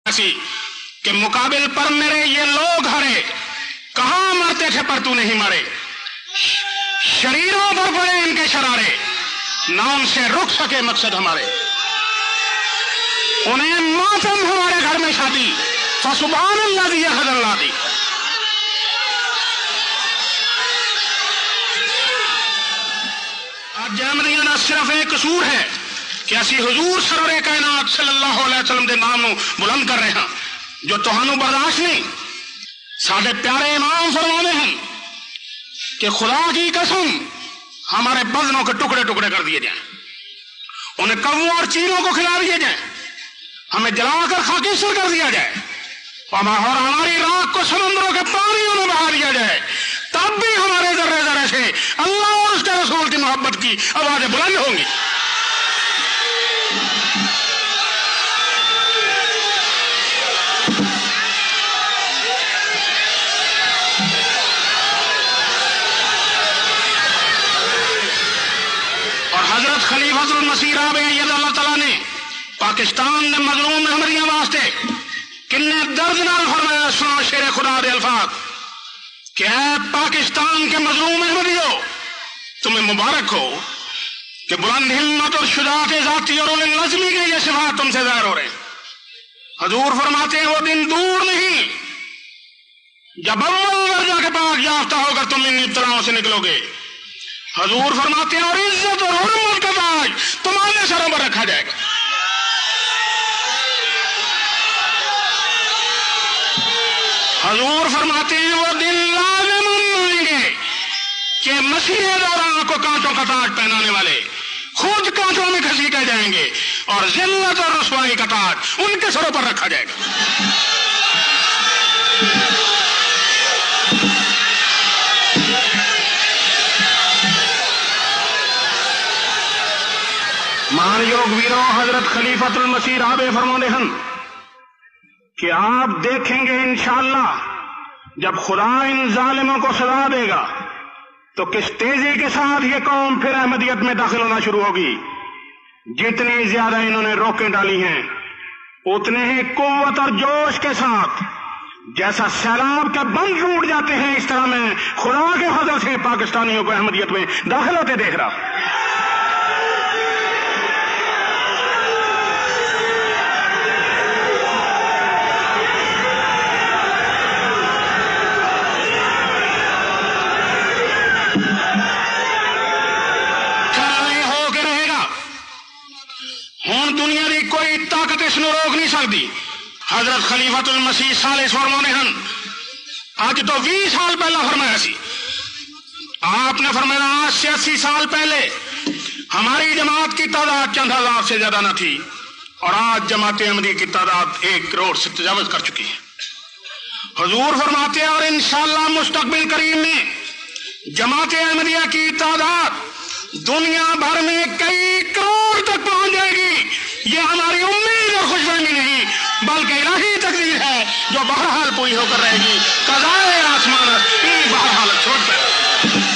ऐसी कि मुकाबिल पर मेरे ये लोग हरे, कहां मरते थे पर तू नहीं मरे, शरीरों पर पड़े इनके शरारे, नाम से रुक सके मकसद हमारे। उन्हें मातम हमारे घर में शादी, फसुभान अल्लाह दी हज़र दी। आज अहमदिया ना सिर्फ एक कसूर है कि असी हुजूर सरवरे कायनात सल्लल्लाहु अलैहि वसल्लम के नाम नूं बुलंद कर रहे हैं, जो तुहानू बर्दाश्त नहीं। साडे प्यारे इमाम फरमाते हैं कि खुदा की कसम हमारे बदनों के टुकड़े टुकड़े कर दिए जाएं, उन्हें कौवों और चीलों को खिला दिए जाए, हमें जलाकर खाकिस्तर कर दिया जाए और हमारी राख को समुद्रों के पानियों में बहा दिया जाए, तब भी हमारे जर्रे जर्रे से अल्लाह और उसके रसूल की मोहब्बत की आवाजें बुलंद होंगी। और हजरत खलीफतुल मसीह अल्लाह ताला ने पाकिस्तान ने मजलूम अहमदियों वास्ते किन्ने दर्दनाक फरमाया। सुनो शेर खुदा दे अल्फाज कि पाकिस्तान के मजलूम अहमदियों, तुम्हें मुबारक हो कि बुलंद हिम्मत और शुजाअत ज़ाती और नज़्मी के ये सिफात तुमसे ज़ाहिर हो रहे हैं। हजूर फरमाते हैं वो दिन दूर नहीं जब अव्वल दर्जा के पाक याफ्ता होकर तुम इन इब्तिलाओं से निकलोगे। हजूर फरमाते हैं और इज्जत और हुर्मत का ताज तुम्हारे सरों पर रखा जाएगा। हजूर फरमाते हैं वो दिन लाज़िम आएंगे कि मसीह दौरान को कांटों का ताज पहनाने वाले खुद कांटों में घसीटे जाएंगे और जिल्लत और रुसवाई का ताज उनके सरों पर रखा जाएगा। मान योग वीरों, हजरत खलीफतुल मसीह राबे फरमाते हैं कि आप देखेंगे इंशाअल्लाह जब खुदा इन जालिमों को सजा देगा तो किस तेजी के साथ ये कौम फिर अहमदियत में दाखिल होना शुरू होगी। जितनी ज्यादा इन्होंने रोकें डाली हैं उतने ही कुव्वत और जोश के साथ जैसा सैलाब के बंद टूट जाते हैं, इस तरह मैं खुदा के फजल से पाकिस्तानियों को अहमदियत में दाखिल होते देख रहा। दुनिया की कोई ताकत इसनूं रोक नहीं सकती। हजरत खलीफतुल मसीह सालिस फरमाते हैं, आज तो 20 साल पहला फरमाया सी, आपने फरमाया आज से 80 साल पहले हमारी जमात की तादाद चंद हजार से ज्यादा न थी और आज जमात अहमदी की तादाद 1 करोड़ से तजावज कर चुकी है। हुजूर फरमाते हैं और इंशाअल्लाह मुस्तकबिल करीम में जमात अहमदिया की तादाद दुनिया भर में कई करोड़ तक पहुंच जाएगी। ये हमारी उम्मीद और खुशफहमी नहीं बल्कि इलाही तकदीर है जो बहरहाल पूरी होकर रहेगी। कज़ाए आसमान बहरहाल छोड़ पर